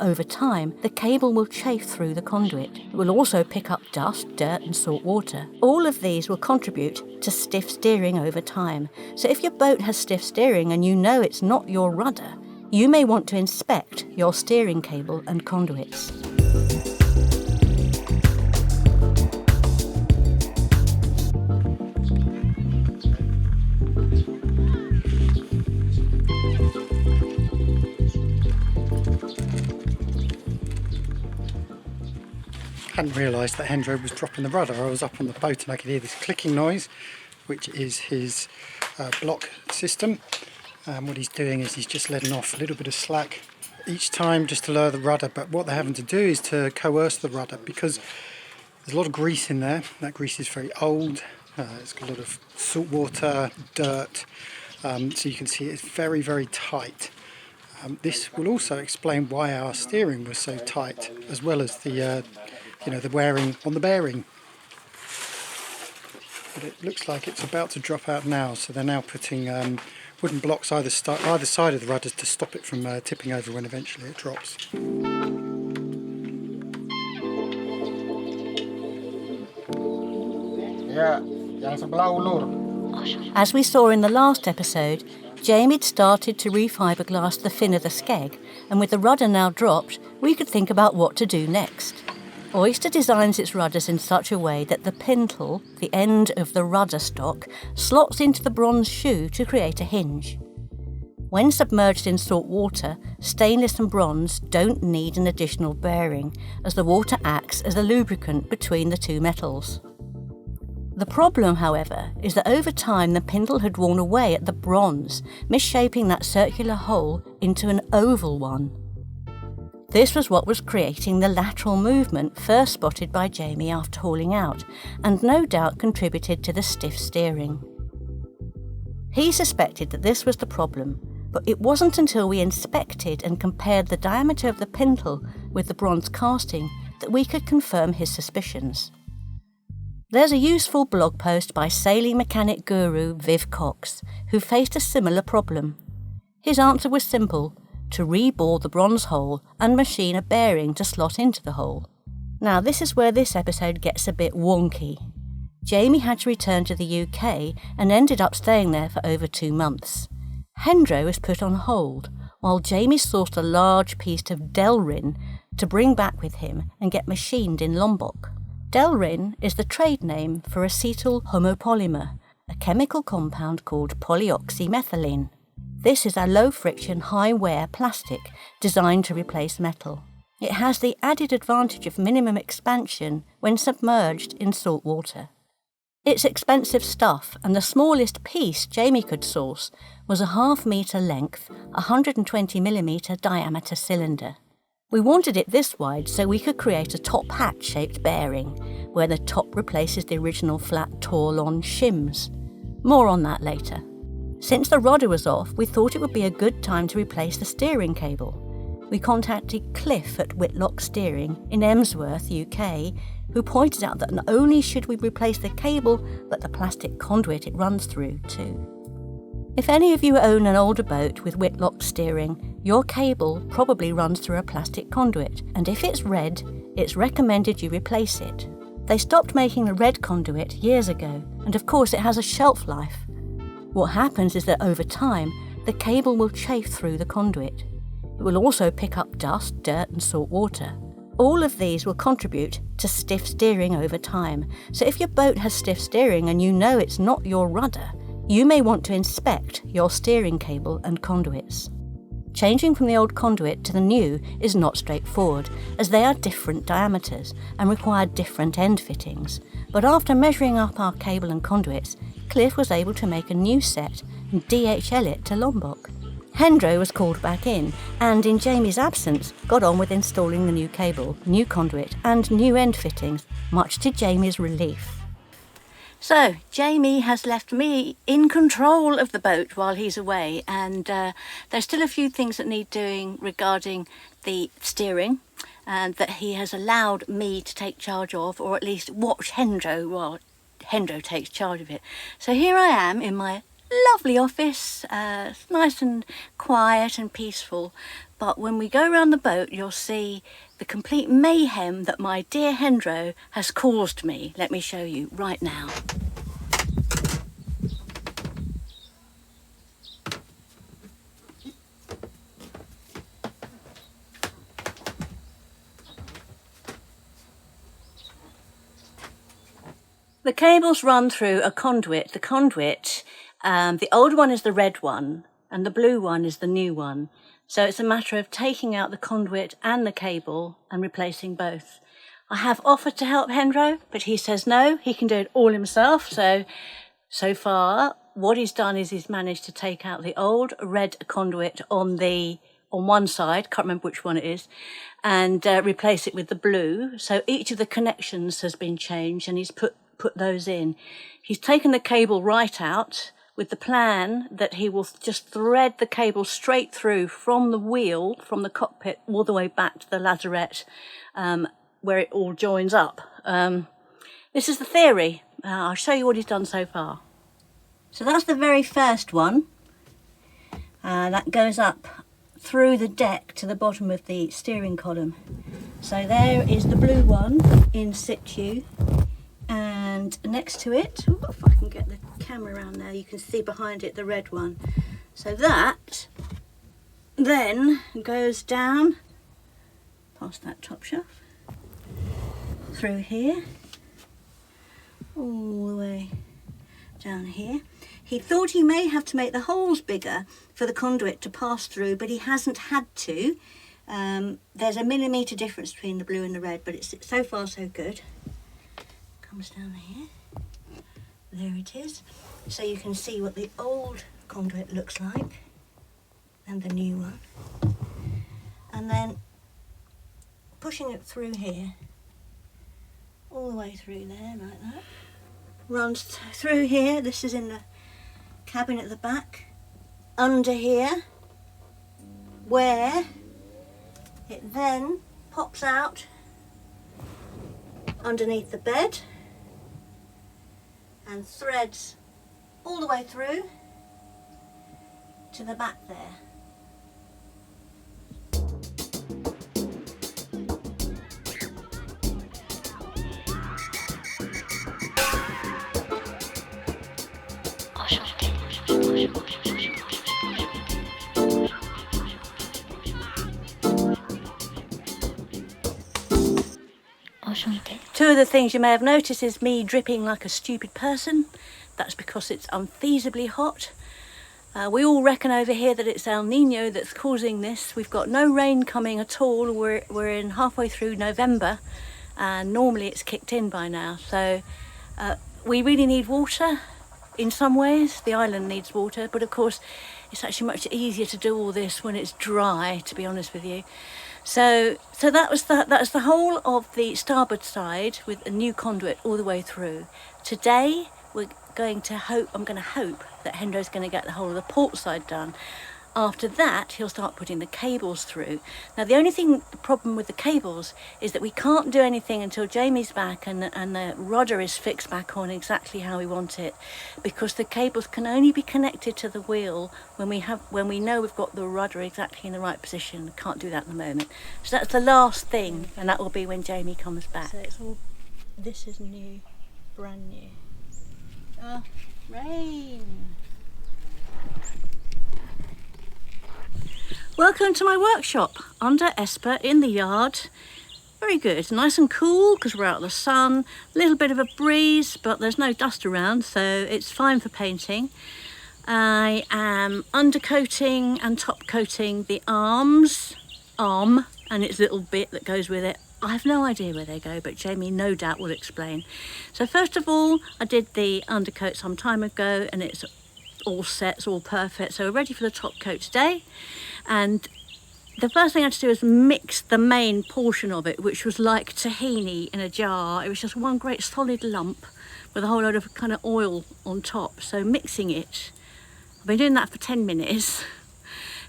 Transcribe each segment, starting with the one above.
over time, the cable will chafe through the conduit. It will also pick up dust, dirt and salt water. All of these will contribute to stiff steering over time. So if your boat has stiff steering and you know it's not your rudder, you may want to inspect your steering cable and conduits. I hadn't realised that Hendro was dropping the rudder. I was up on the boat and I could hear this clicking noise, which is his block system. What he's doing is he's just letting off a little bit of slack each time just to lower the rudder, but what they're having to do is to coerce the rudder because there's a lot of grease in there. That grease is very old, it's got a lot of salt water, dirt, so you can see it's very, very tight. This will also explain why our steering was so tight, as well as the the wearing on the bearing. But it looks like it's about to drop out now, so they're now putting wooden blocks either side of the rudder to stop it from tipping over when eventually it drops. As we saw in the last episode, Jamie had started to re-fiberglass the fin of the skeg, and with the rudder now dropped, we could think about what to do next. Oyster designs its rudders in such a way that the pintle, the end of the rudder stock, slots into the bronze shoe to create a hinge. When submerged in salt water, stainless and bronze don't need an additional bearing, as the water acts as a lubricant between the two metals. The problem, however, is that over time the pintle had worn away at the bronze, misshaping that circular hole into an oval one. This was what was creating the lateral movement first spotted by Jamie after hauling out, and no doubt contributed to the stiff steering. He suspected that this was the problem, but it wasn't until we inspected and compared the diameter of the pintle with the bronze casting that we could confirm his suspicions. There's a useful blog post by sailing mechanic guru Viv Cox, who faced a similar problem. His answer was simple: to rebore the bronze hole and machine a bearing to slot into the hole. Now this is where this episode gets a bit wonky. Jamie had to return to the UK and ended up staying there for over 2 months. Hendro was put on hold, while Jamie sourced a large piece of Delrin to bring back with him and get machined in Lombok. Delrin is the trade name for acetyl homopolymer, a chemical compound called polyoxymethylene. This is a low-friction, high-wear plastic designed to replace metal. It has the added advantage of minimum expansion when submerged in salt water. It's expensive stuff, and the smallest piece Jamie could source was a 0.5 metre length, 120mm diameter cylinder. We wanted it this wide so we could create a top hat-shaped bearing, where the top replaces the original flat Torlon shims. More on that later. Since the rudder was off, we thought it would be a good time to replace the steering cable. We contacted Cliff at Whitlock Steering in Emsworth, UK, who pointed out that not only should we replace the cable, but the plastic conduit it runs through too. If any of you own an older boat with Whitlock Steering, your cable probably runs through a plastic conduit, and if it's red, it's recommended you replace it. They stopped making the red conduit years ago, and of course it has a shelf life. What happens is that over time, the cable will chafe through the conduit. It will also pick up dust, dirt and salt water. All of these will contribute to stiff steering over time, so if your boat has stiff steering and you know it's not your rudder, you may want to inspect your steering cable and conduits. Changing from the old conduit to the new is not straightforward, as they are different diameters and require different end fittings, but after measuring up our cable and conduits, Cliff was able to make a new set and DHL it to Lombok. Hendro was called back in, and in Jamie's absence, got on with installing the new cable, new conduit and new end fittings, much to Jamie's relief. So, Jamie has left me in control of the boat while he's away, and there's still a few things that need doing regarding the steering, and that he has allowed me to take charge of, or at least watch Hendro while Hendro takes charge of it. So here I am in my lovely office, it's nice and quiet and peaceful. But when we go around the boat, you'll see the complete mayhem that my dear Hendro has caused me. Let me show you right now. The cables run through a conduit. The conduit, the old one is the red one and the blue one is the new one. So it's a matter of taking out the conduit and the cable and replacing both. I have offered to help Hendro, but he says no, he can do it all himself. So far, what he's done is he's managed to take out the old red conduit on one side, can't remember which one it is, and replace it with the blue. So each of the connections has been changed and he's put those in. He's taken the cable right out with the plan that he will just thread the cable straight through from the wheel, from the cockpit, all the way back to the lazarette, where it all joins up. This is the theory. I'll show you what he's done so far. So that's the very first one. That goes up through the deck to the bottom of the steering column. So there is the blue one in situ. And next to it, if I can get the camera around there, you can see behind it the red one. So that then goes down past that top shaft, through here, all the way down here. He thought he may have to make the holes bigger for the conduit to pass through, but he hasn't had to. There's a millimetre difference between the blue and the red, but it's so far so good. Comes down here, there it is, so you can see what the old conduit looks like and the new one, and then pushing it through here, all the way through there like that, runs through here. This is in the cabin at the back, under here, where it then pops out underneath the bed and threads all the way through to the back there. Two of the things you may have noticed is me dripping like a stupid person. That's because it's unfeasibly hot. We all reckon over here that it's El Nino that's causing this. We've got no rain coming at all. We're in halfway through November, and normally it's kicked in by now. So we really need water in some ways. The island needs water, but of course it's actually much easier to do all this when it's dry, to be honest with you. So that's the whole of the starboard side with a new conduit all the way through. Today I'm going to hope that Hendro's going to get the whole of the port side done. After that, he'll start putting the cables through. Now, the problem with the cables is that we can't do anything until Jamie's back and the rudder is fixed back on exactly how we want it, because the cables can only be connected to the wheel when we know we've got the rudder exactly in the right position. Can't do that at the moment. So that's the last thing, and that will be when Jamie comes back. So this is new, brand new. Oh, rain. Welcome to my workshop under Esper in the yard. Very good, nice and cool because we're out in the sun. A little bit of a breeze, but there's no dust around, so it's fine for painting. I am undercoating and top coating the arm and its little bit that goes with it. I have no idea where they go, but Jamie no doubt will explain. So first of all, I did the undercoat some time ago and it's all set, it's all perfect. So we're ready for the top coat today. And the first thing I had to do was mix the main portion of it, which was like tahini in a jar. It was just one great solid lump with a whole load of kind of oil on top. So mixing it, I've been doing that for 10 minutes.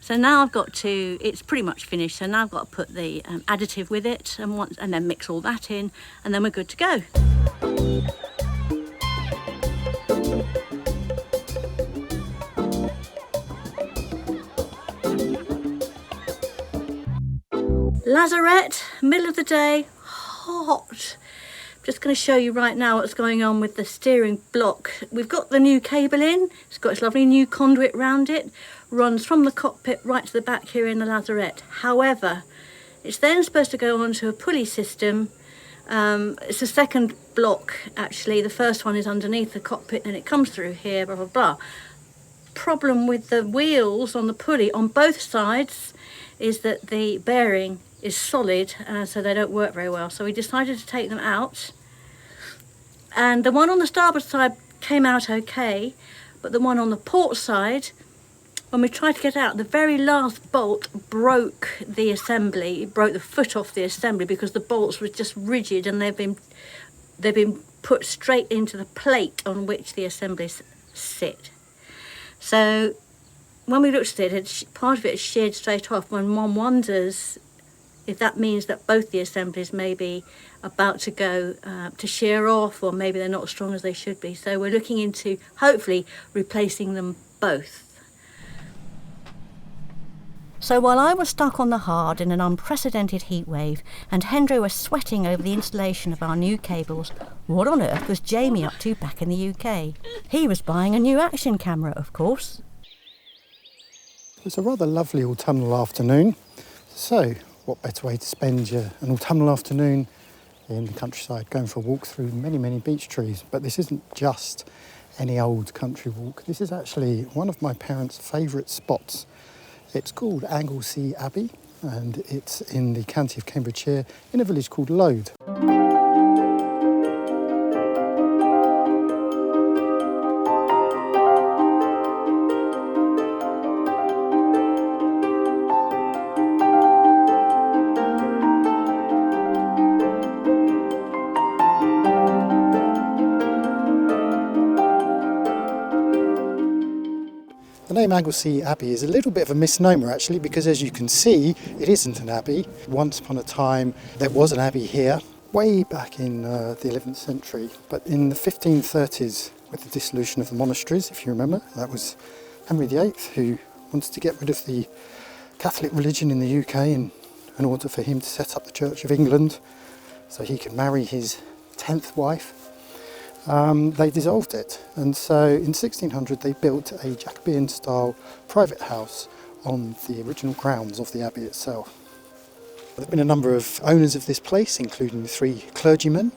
So now I've got to, it's pretty much finished. So now I've got to put the additive with it and then mix all that in, and then we're good to go. Lazarette, middle of the day, hot. I'm just going to show you right now what's going on with the steering block. We've got the new cable in, it's got its lovely new conduit round it, runs from the cockpit right to the back here in the Lazarette. However, it's then supposed to go onto a pulley system. It's a second block actually, the first one is underneath the cockpit and it comes through here, blah blah blah. Problem with the wheels on the pulley on both sides is that the bearing is solid, so they don't work very well. So we decided to take them out, and the one on the starboard side came out okay, but the one on the port side, when we tried to get out, the very last bolt broke the assembly. It broke the foot off the assembly because the bolts were just rigid, and they've been put straight into the plate on which the assemblies sit. So when we looked at it, part of it is sheared straight off. When one wonders if that means that both the assemblies may be about to go to shear off, or maybe they're not as strong as they should be. So we're looking into hopefully replacing them both. So while I was stuck on the hard in an unprecedented heat wave and Hendro was sweating over the installation of our new cables, what on earth was Jamie up to back in the UK? He was buying a new action camera, of course. It's a rather lovely autumnal afternoon. So, what better way to spend an autumnal afternoon in the countryside, going for a walk through many, many beech trees. But this isn't just any old country walk. This is actually one of my parents' favourite spots. It's called Anglesey Abbey, and it's in the county of Cambridgeshire in a village called Lode. The name Anglesey Abbey is a little bit of a misnomer actually, because as you can see, it isn't an abbey. Once upon a time there was an abbey here, way back in the 11th century, but in the 1530s, with the dissolution of the monasteries, if you remember, that was Henry VIII who wanted to get rid of the Catholic religion in the UK in order for him to set up the Church of England so he could marry his 10th wife. They dissolved it, and so in 1600 they built a Jacobean style private house on the original grounds of the abbey itself. There have been a number of owners of this place, including 3 clergymen,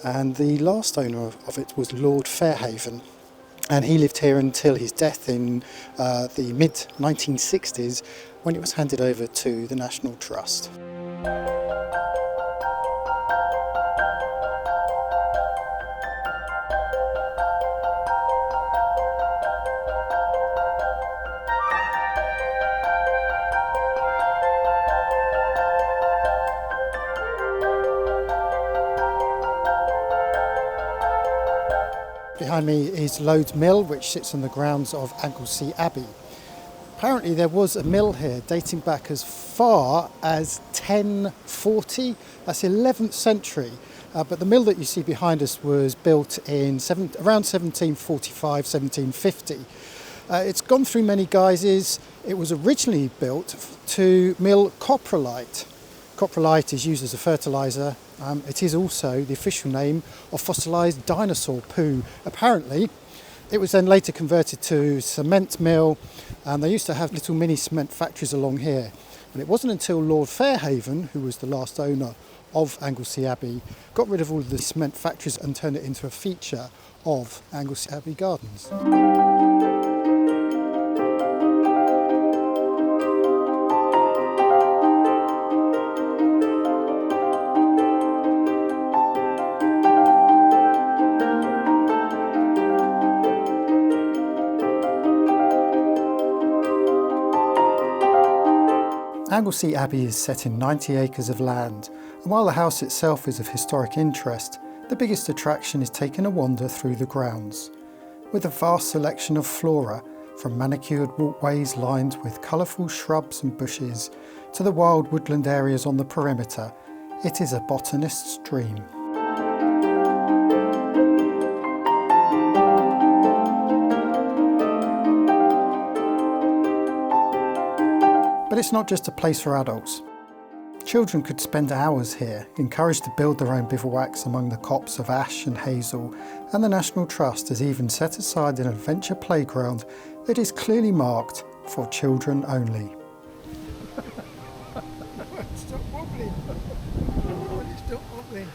and the last owner of it was Lord Fairhaven, and he lived here until his death in the mid-1960s, when it was handed over to the National Trust. Behind me is Lode Mill, which sits on the grounds of Anglesey Abbey. Apparently there was a mill here dating back as far as 1040, that's 11th century. But the mill that you see behind us was built in around 1745, 1750. It's gone through many guises. It was originally built to mill coprolite. Coprolite is used as a fertiliser. It is also the official name of fossilised dinosaur poo, apparently. It was then later converted to cement mill, and they used to have little mini cement factories along here. And it wasn't until Lord Fairhaven, who was the last owner of Anglesey Abbey, got rid of all of the cement factories and turned it into a feature of Anglesey Abbey Gardens. Anglesey Abbey is set in 90 acres of land, and while the house itself is of historic interest, the biggest attraction is taking a wander through the grounds. With a vast selection of flora, from manicured walkways lined with colourful shrubs and bushes to the wild woodland areas on the perimeter, it is a botanist's dream. But it's not just a place for adults. Children could spend hours here, encouraged to build their own bivouacs among the copse of ash and hazel, and the National Trust has even set aside an adventure playground that is clearly marked for children only. Stop wobbling. Stop wobbling.